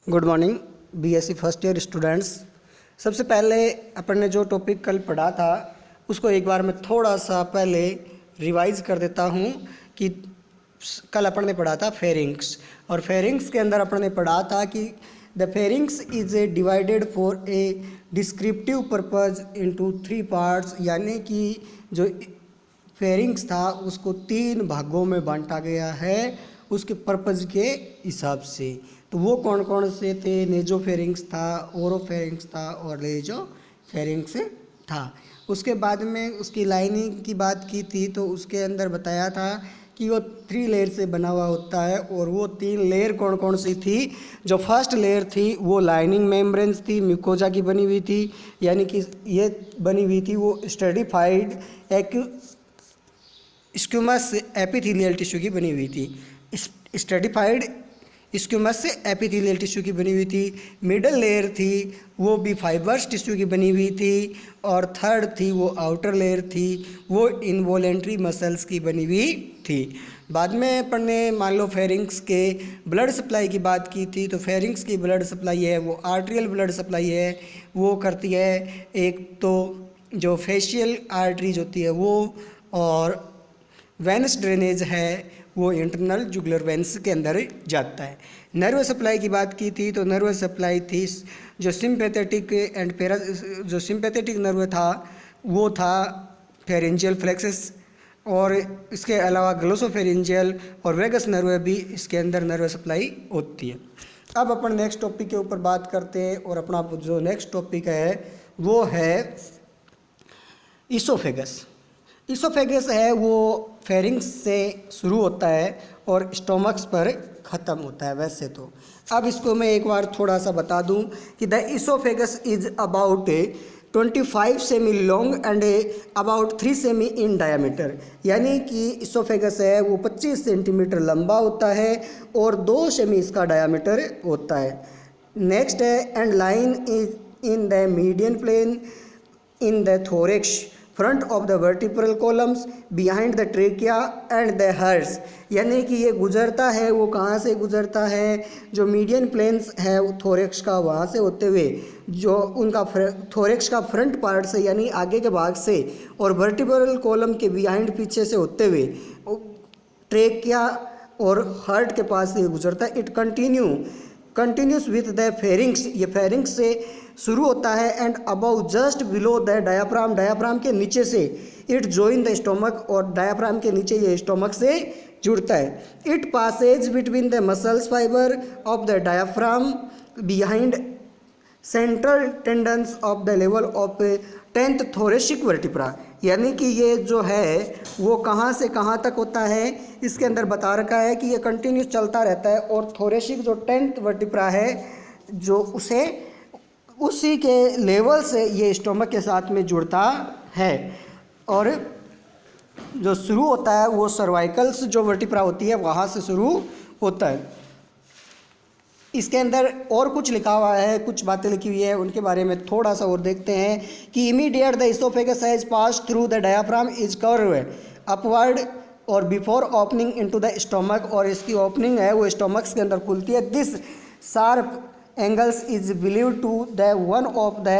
Good morning BSc first year students. सबसे पहले अपन ने जो टॉपिक कल पढ़ा था उसको एक बार मैं थोड़ा सा पहले रिवाइज कर देता हूँ कि कल अपन ने पढ़ा था फेरिंग्स, और फेरिंग्स के अंदर अपन ने पढ़ा था कि the pharynx is a divided for a descriptive purpose into 3 parts, यानी कि जो फेरिंग्स था उसको 3 भागों में बांटा गया है उसके पर्पज़ के हिसाब से। तो वो कौन कौन से थे? नेजोफेरिंग्स था, ओरोफेरिंग्स था और लेजोफेरिंग्स था। उसके बाद में उसकी लाइनिंग की बात की थी तो उसके अंदर बताया था कि वो 3 लेयर से बना हुआ होता है, और वो 3 लेयर कौन कौन सी थी? जो फर्स्ट लेयर थी वो लाइनिंग मेम्ब्रेन्स थी, म्यूकोजा की बनी हुई थी, यानी कि ये बनी हुई थी वो स्ट्रेटिफाइड स्क्यूमस एपिथेलियल टिश्यू की बनी हुई थी। स्ट्रेटिफाइड स्क्यूमस से एपिथेलियल टिश्यू की बनी हुई थी। मिडल लेयर थी वो भी फाइबर्स टिश्यू की बनी हुई थी, और थर्ड थी वो आउटर लेयर थी वो इनवॉलेंट्री मसल्स की बनी हुई थी। बाद में अपन ने मान लो फेरिंग्स के ब्लड सप्लाई की बात की थी, तो फेरिंग्स की ब्लड सप्लाई है वो आर्टरियल ब्लड सप्लाई है, वो करती है एक तो जो फेशियल आर्टरीज होती है वो, और वेनस ड्रेनेज है वो इंटरनल जुगुलर वेंस के अंदर जाता है। नर्व सप्लाई की बात की थी तो नर्व सप्लाई थी जो सिंपैथेटिक एंड पैरा, जो सिंपैथेटिक नर्व था वो था फेरेंजियल फ्लेक्सस, और इसके अलावा ग्लोसोफेरेंजियल और वेगस नर्व भी इसके अंदर नर्व सप्लाई होती है। अब अपन नेक्स्ट टॉपिक के ऊपर बात करते हैं, और अपना जो नेक्स्ट टॉपिक है वो है इसोफेगस। इसोफेगस है वो फेरिंग्स से शुरू होता है और स्टोमक्स पर ख़त्म होता है वैसे तो। अब इसको मैं एक बार थोड़ा सा बता दूं कि the oesophagus is about 25 semi long and about 3 semi in diameter, यानी कि इसोफेगस है वो 25 सेंटीमीटर लंबा होता है और 2 सेमी इसका डायमीटर होता है। नेक्स्ट है and line is in the median plane in the thorax, front of the vertebral columns, behind the trachea and the heart, यानी कि ये गुजरता है वो कहाँ से गुजरता है? जो मीडियन प्लेन्स है थोरेक्स का वहाँ से होते हुए जो उनका थोरेक्स का फ्रंट पार्ट से यानी आगे के भाग से, और वर्टिब्रल कॉलम के बिहाइंड पीछे से होते हुए ट्रेकिया और हार्ट के पास से गुजरता है। It continues with the pharynx, ये फेरिंग्स से शुरू होता है and about just below the diaphragm, diaphragm के नीचे से इट जॉइन द स्टोमक, और डायाफ्राम के नीचे ये स्टोमक से जुड़ता है। It passes between the muscles fiber of the diaphragm behind central tendons of the level of 10th thoracic vertebra, यानी कि ये जो है वो कहाँ से कहाँ तक होता है इसके अंदर बता रखा है कि ये कंटिन्यूस चलता रहता है, और थोरेसिक जो 10th वर्टिब्रा है जो उसी के लेवल से ये स्टोमक के साथ में जुड़ता है, और जो शुरू होता है वो सर्वाइकल्स जो वर्टिब्रा होती है वहाँ से शुरू होता है। इसके अंदर और कुछ लिखा हुआ है, कुछ बातें लिखी हुई है, उनके बारे में थोड़ा सा और देखते हैं कि immediate the oesophagus has pass through the diaphragm is curve upward और before opening into the stomach, और इसकी ओपनिंग है वो स्टोमक्स के अंदर खुलती है। This sharp angles is believe to the one of the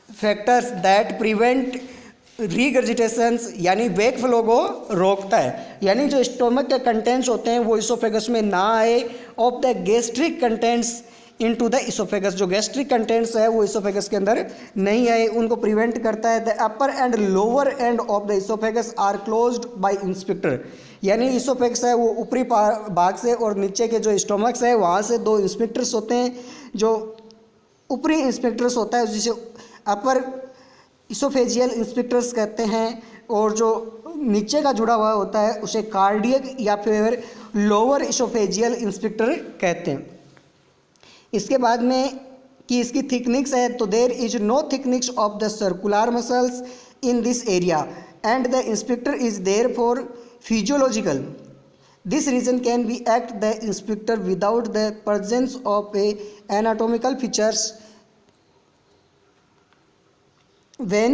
factors that prevent regurgitations, यानी वेक फ्लो को रोकता है, यानी जो स्टोमक के कंटेंट्स होते हैं वो इसोफेगस में ना आए, of the gastric contents into the oesophagus, जो गैस्ट्रिक कंटेंट्स है वो इसोफेगस के अंदर नहीं आए उनको प्रिवेंट करता है। The upper and lower end of the esophagus are closed by sphincter, यानी इसोफेगस है वो ऊपरी भाग से और नीचे के जो स्टोमक्स है वहाँ से 2 इंस्पेक्टर्स होते हैं। जो ऊपरी इंस्पेक्टर्स होता है जिसे अपर इसोफेजियल इंस्पेक्टर्स कहते हैं, और जो नीचे का जुड़ा हुआ होता है उसे कार्डियक या फिर लोअर इसोफेजियल इंस्पेक्टर कहते हैं। इसके बाद में कि इसकी थिकनेस है तो there is no thickness of the circular muscles in this area and the sphincter is there for physiological, this reason can be act the sphincter without the presence of a anatomical features when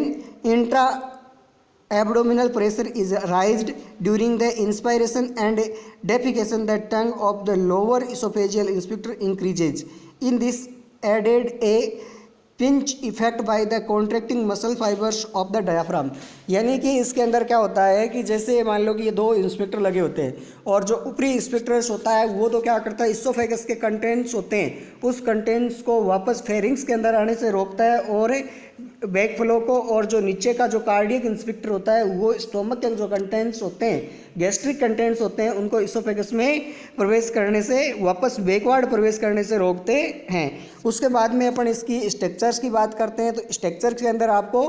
abdominal pressure is raised during the inspiration and defecation. The tongue of the lower esophageal sphincter increases. In this added a pinch effect by the contracting muscle fibers of the diaphragm. यानी कि इसके अंदर क्या होता है कि जैसे मान लो कि ये दो इंस्पेक्टर लगे होते हैं और जो ऊपरी इंस्पेक्टर्स होता है वो तो क्या करता है, इसोफेगस के कंटेंट्स होते हैं उस कंटेंट्स को वापस फेरिंग्स के अंदर आने से रोकता है और बैक फ्लो को, और जो नीचे का जो कार्डियक इंस्पेक्टर होता है वो स्टोमक के जो कंटेंट्स होते हैं, गैस्ट्रिक कंटेंट्स होते हैं, उनको इसोफेगस में प्रवेश करने से वापस बैकवर्ड प्रवेश करने से रोकते हैं। उसके बाद में अपन इसकी स्ट्रक्चर्स की बात करते हैं। तो स्ट्रक्चर के अंदर आपको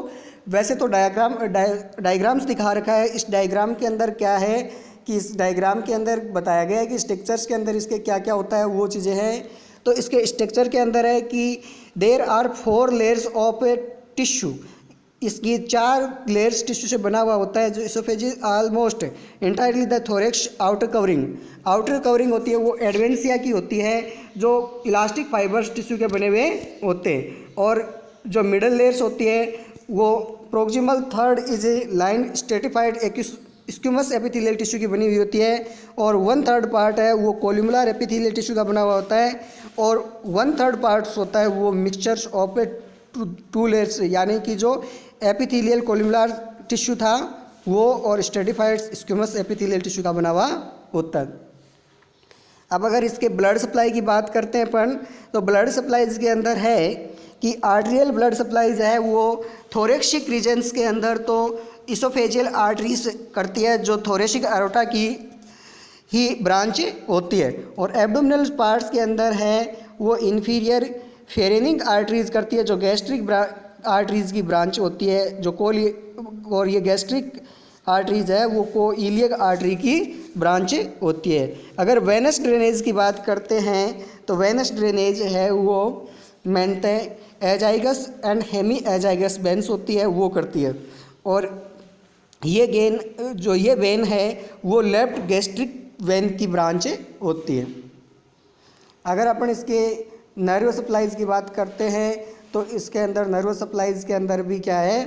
वैसे तो डायग्राम्स दिखा रखा है। इस डायग्राम के अंदर क्या है कि इस डायग्राम के अंदर बताया गया है कि स्ट्रक्चर्स के अंदर इसके क्या क्या होता है वो चीज़ें हैं। तो इसके स्ट्रक्चर के अंदर है कि there are 4 layers of tissue, इसकी 4 लेयर्स टिश्यू से बना हुआ होता है। जो oesophagus almost entirely the thorax outer covering होती है वो एडवेंसिया की होती है, जो इलास्टिक फाइबर्स टिश्यू के बने हुए होते हैं। और जो मिडल लेयर्स होती है वो proximal third is a line stratified स्क्यूमस epithelial tissue की बनी हुई होती है, और 1/3 पार्ट है वो कोल्यूमुलर एपिथेलियल टिश्यू का बना हुआ होता है, और 1/3 पार्ट होता है वो मिक्सचर्स ऑफ 2 लेयर्स, यानी कि जो एपिथेलियल कोल्यूमुलर टिश्यू था वो और स्ट्रेटिफाइड स्क्यूमस एपिथेलियल टिश्यू का बना हुआ होता है। अब अगर इसके ब्लड सप्लाई की बात करते हैं अपन, तो ब्लड सप्लाईज के अंदर है कि आर्टेरियल ब्लड सप्लाईज है वो थोरेक्सिक रीजन्स के अंदर तो इसोफेजियल आर्टरीज करती है, जो थोरेसिक एरोटा की ही ब्रांच होती है, और एब्डोमिनल पार्ट्स के अंदर है वो इन्फीरियर फेरेनिक आर्टरीज करती है, जो गैस्ट्रिक आर्टरीज की ब्रांच होती है, जो और ये गैस्ट्रिक आर्टरीज है वो कोइलियक आर्टरी की ब्रांच होती है। अगर वेनस ड्रेनेज की बात करते हैं तो वेनस ड्रेनेज है वो मेंटे azygos and hemiazygos veins होती है वो करती है, और ये वेन है वो लेफ्ट गैस्ट्रिक वेन की ब्रांच होती है। अगर अपन इसके नर्व सप्लाईज की बात करते हैं तो इसके अंदर नर्व सप्लाईज के अंदर भी क्या है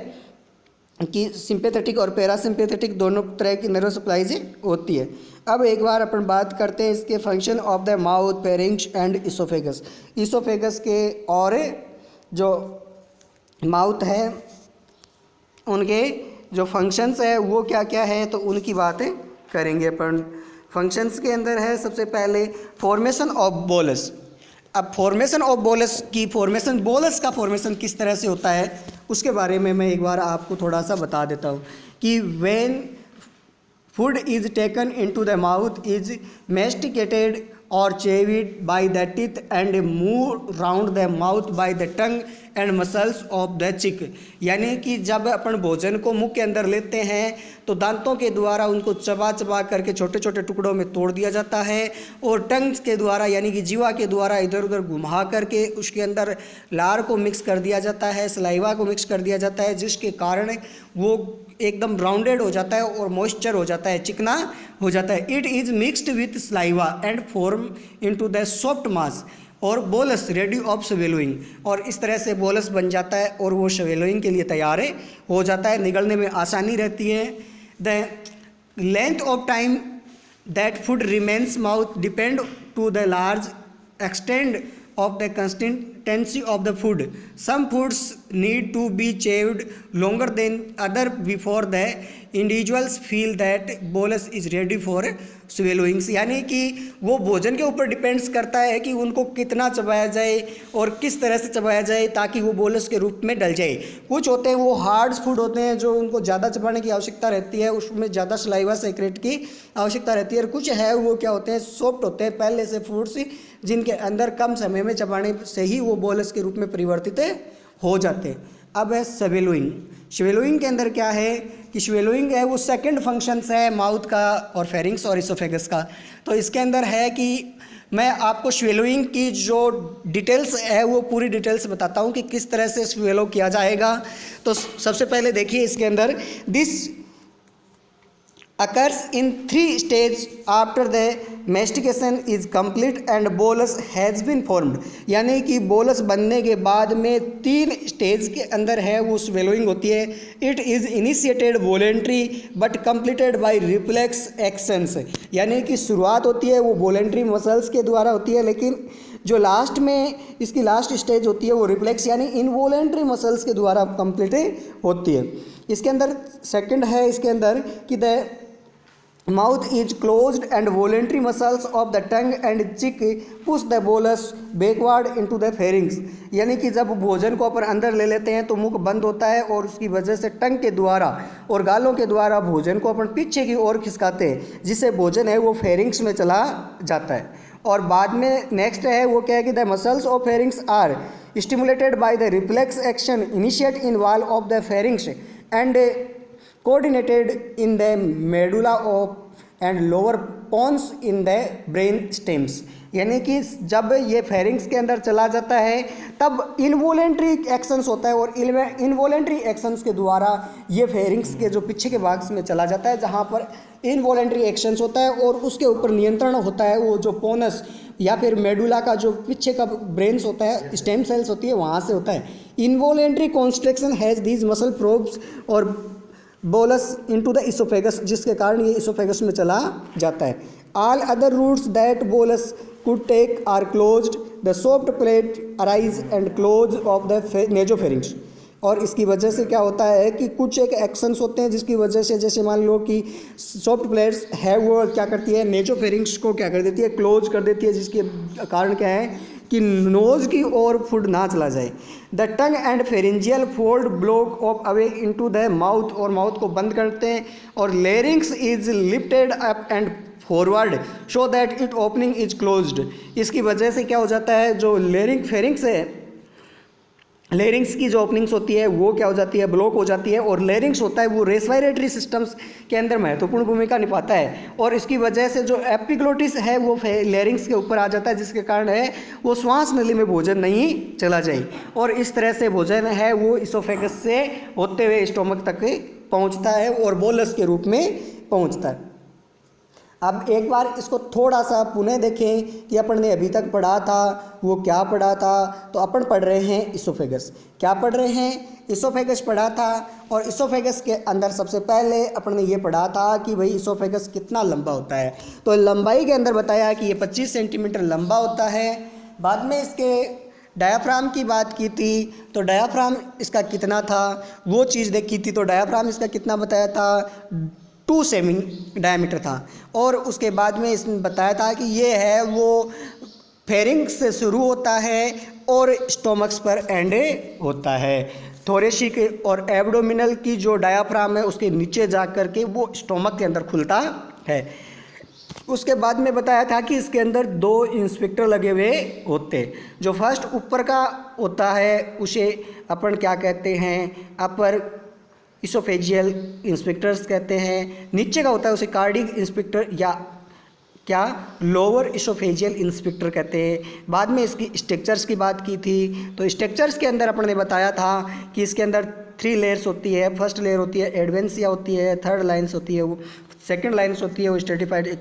कि सिंपैथेटिक और पैरासिम्पैथेटिक दोनों तरह की नर्व सप्लाईज होती है। अब एक बार अपन बात करते हैं इसके function of the mouth, pharynx and oesophagus. Oesophagus के और जो माउथ है उनके जो फंक्शंस है वो क्या क्या है, तो उनकी बातें करेंगे अपन। फंक्शंस के अंदर है सबसे पहले फॉर्मेशन ऑफ बोलस। अब फॉर्मेशन ऑफ बोलस का फॉर्मेशन किस तरह से होता है उसके बारे में मैं एक बार आपको थोड़ा सा बता देता हूँ कि when food is taken into the mouth is masticated और chewed by the teeth and move round the mouth by the tongue and muscles of the cheek, यानी कि जब अपन भोजन को मुंह के अंदर लेते हैं तो दांतों के द्वारा उनको चबा करके छोटे छोटे टुकड़ों में तोड़ दिया जाता है, और टंग के द्वारा यानी कि जीवा के द्वारा इधर उधर घुमा करके उसके अंदर लार को मिक्स कर दिया जाता है, सलाइवा को मिक्स कर दिया जाता है, जिसके कारण वो एकदम राउंडेड हो जाता है और मॉइस्चर हो जाता है, चिकना हो जाता है। It is mixed with saliva and form into the soft mass और बोलस रेडी ऑफ स्वेलोइंग, और इस तरह से बोलस बन जाता है और वो स्वेलोइंग के लिए तैयार हो जाता है, निगलने में आसानी रहती है। The length of time that food remains mouth depend to the large extent of the consistency of the food. Some foods need to be chewed longer than other before the individuals feel that bolus is ready for swallowing, यानी कि वो भोजन के ऊपर depends करता है कि उनको कितना चबाया जाए और किस तरह से चबाया जाए ताकि वो बोलस के रूप में डल जाए। कुछ होते हैं वो हार्ड फूड होते हैं जो उनको ज़्यादा चबाने की आवश्यकता रहती है, उसमें ज़्यादा सलाइवा सेक्रेट की आवश्यकता रहती है, और कुछ है वो क्या होते हैं सॉफ्ट होते हैं पहले से फूड्स जिनके अंदर कम समय में चबाने से ही वो बोलस के रूप में परिवर्तित हो जाते हैं। अब है स्वेलोइंग के अंदर क्या है कि स्वेलोइंग है वो सेकंड फंक्शंस है माउथ का और फेरिंग्स और इसोफेगस का। तो इसके अंदर है कि मैं आपको स्वेलोइंग की जो डिटेल्स है वो पूरी डिटेल्स बताता हूँ कि किस तरह से स्वेलो किया जाएगा। तो सबसे पहले देखिए इसके अंदर this occurs in 3 stages after the mastication is complete and bolus has been formed। यानी कि बोलस बनने के बाद में 3 स्टेज के अंदर है वो स्वेलोइंग होती है। It is initiated voluntary but completed by reflex actions. यानी कि शुरुआत होती है वो वॉलेंट्री मसल्स के द्वारा होती है, लेकिन जो लास्ट में इसकी लास्ट स्टेज होती है वो रिफ्लेक्स यानी इनवॉलेंट्री मसल्स के द्वारा कंप्लीट होती है। इसके अंदर सेकंड है इसके अंदर कि the mouth is closed end voluntary muscles of the tongue and चिक push the bolus backward into the pharynx. यानी कि जब भोजन को अपन अंदर ले लेते हैं तो मुख बंद होता है और उसकी वजह से टंग के द्वारा और गालों के द्वारा भोजन को अपन पीछे की ओर खिसकाते हैं, जिससे भोजन है वो फेरिंग्स में चला जाता है। और बाद में नेक्स्ट है वो क्या है कि the muscles of pharynx are stimulated by the reflex action initiate in wall of the pharynx and coordinated in the medulla of and lower pons in the brain stems। यानी कि जब ये फेरिंग्स के अंदर चला जाता है तब इनवॉलेंट्री एक्शंस होता है और इनवॉलेंट्री एक्शंस के द्वारा ये फेरिंग्स के जो पीछे के भाग में चला जाता है, जहाँ पर इनवॉलेंट्री एक्शंस होता है और उसके ऊपर नियंत्रण होता है वो जो पोनस या फिर मेडुला का जो पीछे का ब्रेन्स होता है, स्टेम सेल्स होती है, वहाँ से होता है। Involuntary contraction has these muscle probes और बोलस इनटू द इसोफेगस, जिसके कारण ये इसोफेगस में चला जाता है। All other routes that bolus could take are closed, the soft palate arise and close off the nasopharynx. और इसकी वजह से क्या होता है कि कुछ एक एक्शंस होते हैं जिसकी वजह से, जैसे मान लो कि सॉफ्ट प्लेट्स है वो क्या करती है, नेजोफेरिंग्स को क्या कर देती है, क्लोज कर देती है, जिसके कारण क्या है कि नोज़ की ओर फूड ना चला जाए। The tongue and pharyngeal fold block of away into the mouth, और माउथ को बंद करते हैं, और larynx is lifted up and forward show that it opening is closed. इसकी वजह से क्या हो जाता है, जो फेरिंग्स है, लेरिंग्स की जो ओपनिंग्स होती है वो क्या हो जाती है, ब्लॉक हो जाती है। और लेरिंग्स होता है वो रेस्पिरेटरी सिस्टम्स के अंदर महत्वपूर्ण भूमिका निभाता है, और इसकी वजह से जो एपिग्लोटिस है वो लेरिंग्स के ऊपर आ जाता है, जिसके कारण है वो श्वास नली में भोजन नहीं चला जाए, और इस तरह से भोजन है वो इसोफेगस से होते हुए स्टोमक तक पहुंचता है और बोलस के रूप में पहुंचता है। अब एक बार इसको थोड़ा सा पुनः देखें कि अपन ने अभी तक पढ़ा था वो क्या पढ़ा था। तो अपन पढ़ रहे हैं इसोफेगस। क्या पढ़ रहे हैं, इसोफेगस पढ़ा था। और इसोफेगस के अंदर सबसे पहले अपन ने ये पढ़ा था कि भाई इसोफेगस कितना लंबा होता है। तो लंबाई के अंदर बताया कि ये 25 सेंटीमीटर लंबा होता है। बाद में इसके डायाफ्राम की बात की थी, तो डायाफ्राम इसका कितना था वो चीज़ देखी थी। तो डायाफ्राम इसका कितना बताया था, 2 सेमी डायमीटर था। और उसके बाद में इसने बताया था कि ये है वो फेरिंग्स से शुरू होता है और स्टोमक्स पर एंड होता है। थोरेसिक और एब्डोमिनल की जो डायाफ्राम है उसके नीचे जा कर के वो स्टोमक के अंदर खुलता है। उसके बाद में बताया था कि इसके अंदर 2 इंस्पेक्टर लगे हुए होते। जो फर्स्ट ऊपर का होता है उसे अपन क्या कहते हैं, अपर इसोफेजियल इंस्पेक्टर्स कहते हैं। नीचे का होता है उसे कार्डिक इंस्पेक्टर या क्या लोअर इसोफेजियल इंस्पेक्टर कहते हैं। बाद में इसकी स्ट्रक्चर्स की बात की थी। तो स्ट्रक्चर्स के अंदर अपन ने बताया था कि इसके अंदर 3 लेयर्स होती है। फर्स्ट लेयर होती है एडवेंसिया होती है, थर्ड लाइन्स होती है वो, सेकंड लाइन्स होती है वो स्ट्रेटिफाइड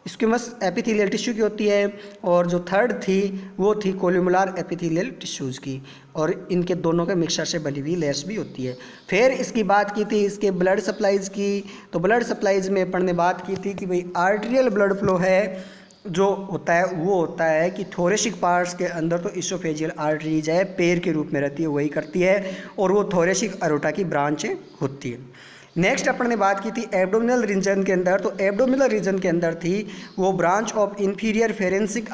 स्क्विमस एपिथेलियल टिश्यू की होती है, और जो थर्ड थी वो थी कोल्यूमुलर एपिथेलियल टिश्यूज़ की, और इनके दोनों के मिक्सचर से बनी हुई लेयर्स भी होती है। फिर इसकी बात की थी इसके ब्लड सप्लाईज़ की। तो ब्लड सप्लाईज़ में अपन ने बात की थी कि भाई आर्टेरियल ब्लड फ्लो है जो होता है वो होता है कि थोरेसिक पार्ट्स के अंदर तो इसोफेजियल आर्टरीज है, पैर के रूप में रहती है, वही करती है, और वो थोरेसिक अरोटा की ब्रांच होती है। नेक्स्ट अपन ने बात की थी एब्डोमिनल रीजन के अंदर। तो एब्डोमिनल रीजन के अंदर थी वो branch of inferior phrenic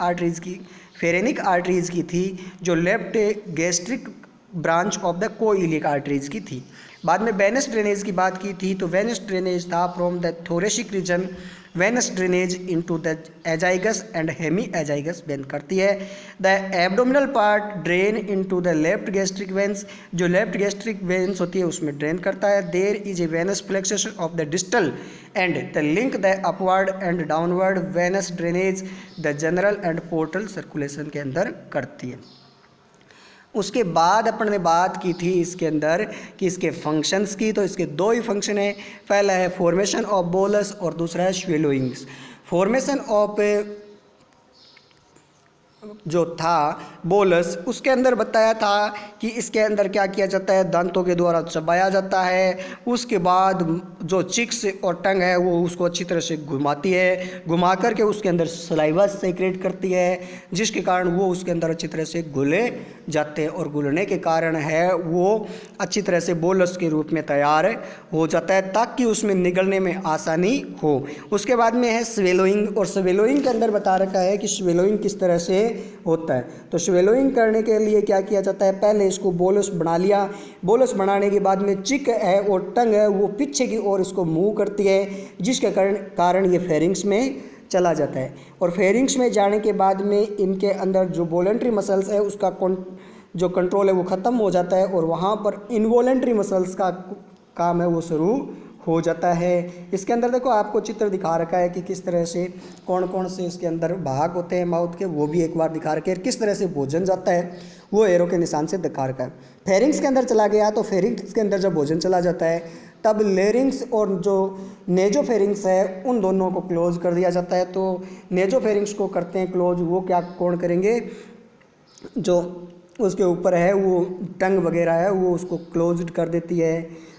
arteries की थी, जो left gastric branch of the coeliac arteries की थी। बाद में वेनस ड्रेनेज की बात की थी। तो वेनस ड्रेनेज था from the thoracic region, venous drainage into the azygos and hemiazygos vein करती है। The abdominal part drain into the left gastric veins, जो लेफ्ट गैस्ट्रिक वेंस होती है उसमें ड्रेन करता है। There is a venous flexion of the distal end the link the upward and downward venous drainage the general and portal circulation के अंदर करती है। उसके बाद अपन ने बात की थी इसके अंदर कि इसके फंक्शंस की, तो इसके दो ही फंक्शन है। पहला है फॉर्मेशन ऑफ बोलस और दूसरा है स्वेलोइंग्स। फॉर्मेशन ऑफ जो था बोलस, उसके अंदर बताया था कि इसके अंदर क्या किया जाता है, दांतों के द्वारा चबाया जाता है। उसके बाद जो चिक्स और टंग है वो उसको अच्छी तरह से घुमाती है, घुमा करके उसके अंदर सलाइवा सेक्रेट करती है, जिसके कारण वो उसके अंदर अच्छी तरह से घुले जाते हैं और घुलने के कारण है वो अच्छी तरह से बोलस के रूप में तैयार हो जाता है, ताकि उसमें निगलने में आसानी हो। उसके बाद में है स्वेलोइंग, और स्वेलोइंग के अंदर बता रखा है कि स्वेलोइंग किस तरह से होता है। तो स्वेलोइंग करने के लिए क्या किया जाता है, पहले इसको बोलस बना लिया। बोलस बनाने के बाद में चिक है और टंग है वो पीछे की ओर इसको मूव करती है, जिसके कारण ये फेरिंग्स में चला जाता है। और फेरिंग्स में जाने के बाद में इनके अंदर जो वॉलंटरी मसल्स है उसका जो कंट्रोल है वो ख़त्म हो जाता है, और वहाँ पर इनवॉलंटरी मसल्स का काम है वो शुरू हो जाता है। इसके अंदर देखो आपको चित्र दिखा रखा है कि किस तरह से कौन कौन से इसके अंदर भाग होते हैं माउथ के, वो भी एक बार दिखा रखे, किस तरह से भोजन जाता है वो एरो के निशान से दिखा रखा है। फेरिंग्स के अंदर चला गया, तो फेरिंग्स के अंदर जब भोजन चला जाता है तब लेरिंग्स और जो नेजोफेरिंग्स है उन दोनों को क्लोज कर दिया जाता है। तो नेजोफेरिंग्स को करते हैं क्लोज, वो क्या कौन करेंगे, जो उसके ऊपर है वो टंग वगैरह है वो उसको क्लोज कर देती है,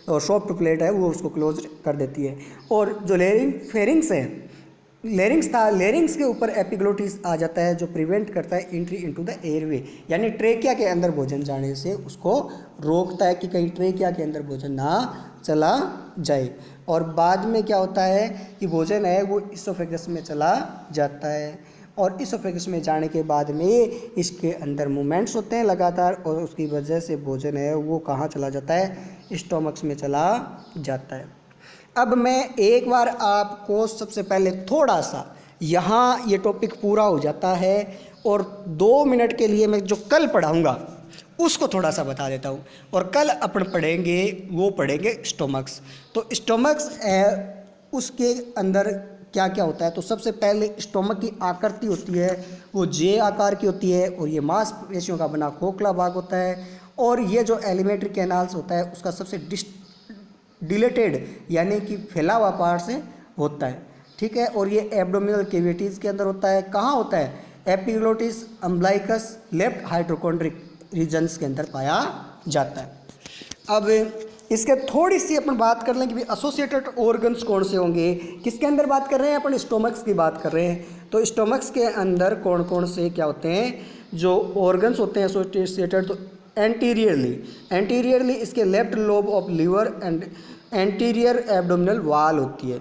और सॉफ्ट प्लेट है वो उसको क्लोज कर देती है। और जो फेरिंग्स है, लेरिंग्स के ऊपर एपिग्लोटिस आ जाता है, जो प्रिवेंट करता है एंट्री इनटू द एयरवे, यानी ट्रेकिया के अंदर भोजन जाने से उसको रोकता है कि कहीं ट्रेकिया के अंदर भोजन ना चला जाए। और बाद में क्या होता है कि भोजन है वो इसोफेगस में चला जाता है, और इसोफेगस में जाने के बाद में इसके अंदर मूवमेंट्स होते हैं लगातार, और उसकी वजह से भोजन है वो कहाँ चला जाता है, स्टोमक्स में चला जाता है। अब मैं एक बार आपको सबसे पहले थोड़ा सा यहाँ ये टॉपिक पूरा हो जाता है, और 2 मिनट के लिए मैं जो कल पढ़ाऊँगा उसको थोड़ा सा बता देता हूँ। और कल अपन पढ़ेंगे स्टोमक्स। तो स्टोमक्स उसके अंदर क्या क्या होता है। तो सबसे पहले स्टोमक की आकृति होती है वो जे आकार की होती है, और ये मांसपेशियों का बना खोखला भाग होता है। और ये जो एलिमेंट्री कैनाल्स होता है उसका सबसे डिलेटेड यानी कि फैला हुआ पार्ट से होता है, ठीक है। और ये एब्डोमिनल कैविटीज़ के अंदर होता है। कहाँ होता है, एपिग्लोटिस, अम्ब्लाइकस, लेफ्ट हाइड्रोकॉन्ड्रिक रीजन्स के अंदर पाया जाता है। अब इसके थोड़ी सी अपन बात कर लें कि एसोसिएटेड ऑर्गन्स कौन से होंगे। किसके अंदर बात कर रहे हैं अपन, स्टोमक्स की बात कर रहे हैं। तो स्टोमक्स के अंदर कौन कौन से क्या होते हैं जो ऑर्गन्स होते हैं एसोसिएटेड। तो एंटीरियरली इसके left lobe of liver and anterior abdominal wall होती है।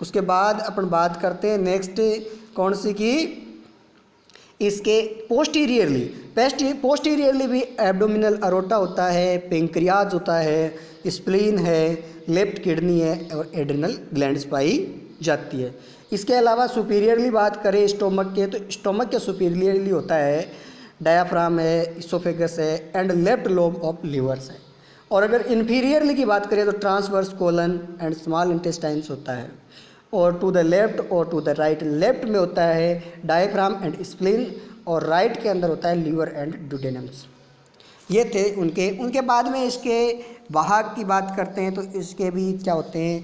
उसके बाद अपन बात करते हैं नेक्स्ट कौन सी की, इसके पोस्टीरियरली भी एब्डोमिनल अरोटा होता है, पेंक्रियाज होता है, स्प्लीन है, लेफ्ट किडनी है, और एड्रिनल ग्लैंड्स पाई जाती है। इसके अलावा सुपीरियरली बात करें स्टोमक के, तो स्टोमक के सुपीरियरली होता है डायाफ्राम है, इसोफेगस है, and left lobe of levers है। और अगर इन्फीरियरली की बात करें तो transverse colon and small intestines होता है। और टू द लेफ्ट और टू द राइट, लेफ्ट में होता है डायफ्राम एंड स्प्लीन, और राइट के अंदर होता है लीवर एंड ड्यूडेनम्स। ये थे उनके बाद में इसके भाग की बात करते हैं। तो इसके भी क्या होते हैं,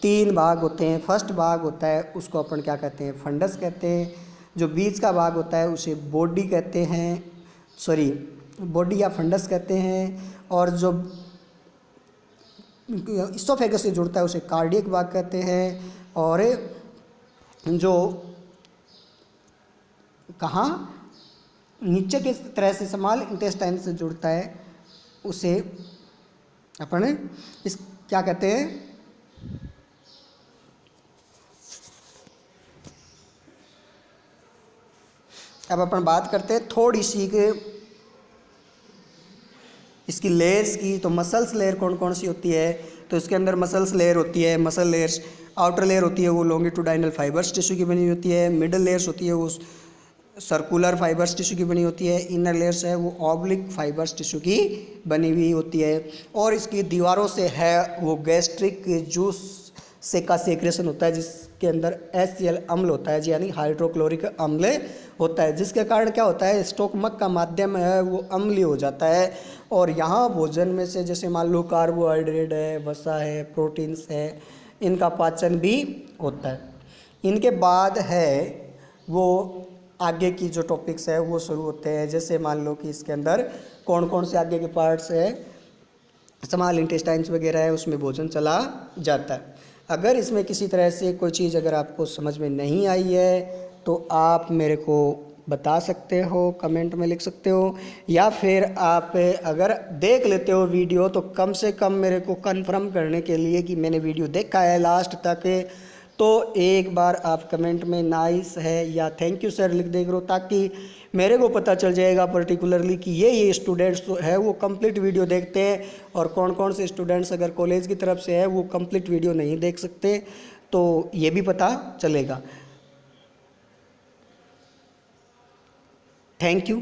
3 भाग होते हैं। फर्स्ट भाग होता है उसको अपन क्या कहते हैं, फंडस कहते हैं। जो बीच का भाग होता है उसे बॉडी कहते हैं, बॉडी या फंडस कहते हैं। और जो इसोफेगस से जुड़ता है उसे कार्डियक भाग कहते हैं। और जो कहाँ नीचे की तरह से स्मॉल इंटेस्टाइन से जुड़ता है उसे अपन इस क्या कहते हैं, अब अपन बात करते हैं थोड़ी सी इसकी लेयर्स की। तो मसल्स लेयर कौन कौन सी होती है, तो इसके अंदर मसल्स लेयर होती है। मसल लेयर्स आउटर लेयर होती है वो लॉन्गिट्यूडाइनल फाइबर्स टिश्यू की बनी होती है। मिडल लेयर्स होती है वो सर्कुलर फाइबर्स टिश्यू की बनी होती है। इनर लेयर्स है वो ऑब्लिक फाइबर्स टिश्यू की बनी हुई होती है। और इसकी दीवारों से है वो गैस्ट्रिक जूस से का सेक्रेशन होता है, जिसके अंदर HCl अम्ल होता है, यानी हाइड्रोक्लोरिक अम्ल होता है, जिसके कारण क्या होता है, स्टोमक का माध्यम है वो अम्लीय हो जाता है। और यहाँ भोजन में से जैसे मान लो कार्बोहाइड्रेट है, वसा है, प्रोटीन्स है, इनका पाचन भी होता है। इनके बाद है वो आगे की जो टॉपिक्स है वो शुरू होते हैं। जैसे मान लो कि इसके अंदर कौन कौन से आगे के पार्ट्स है, स्मॉल इंटेस्टाइन्स वगैरह है, उसमें भोजन चला जाता है। अगर इसमें किसी तरह से कोई चीज़ अगर आपको समझ में नहीं आई है तो आप मेरे को बता सकते हो, कमेंट में लिख सकते हो, या फिर आप अगर देख लेते हो वीडियो तो कम से कम मेरे को कंफर्म करने के लिए कि मैंने वीडियो देखा है लास्ट तक, तो एक बार आप कमेंट में नाइस है या थैंक यू सर लिख दे करो, ताकि मेरे को पता चल जाएगा पर्टिकुलरली कि ये स्टूडेंट्स जो है वो कंप्लीट वीडियो देखते हैं, और कौन कौन से स्टूडेंट्स अगर कॉलेज की तरफ से है वो कंप्लीट वीडियो नहीं देख सकते, तो ये भी पता चलेगा। Thank you.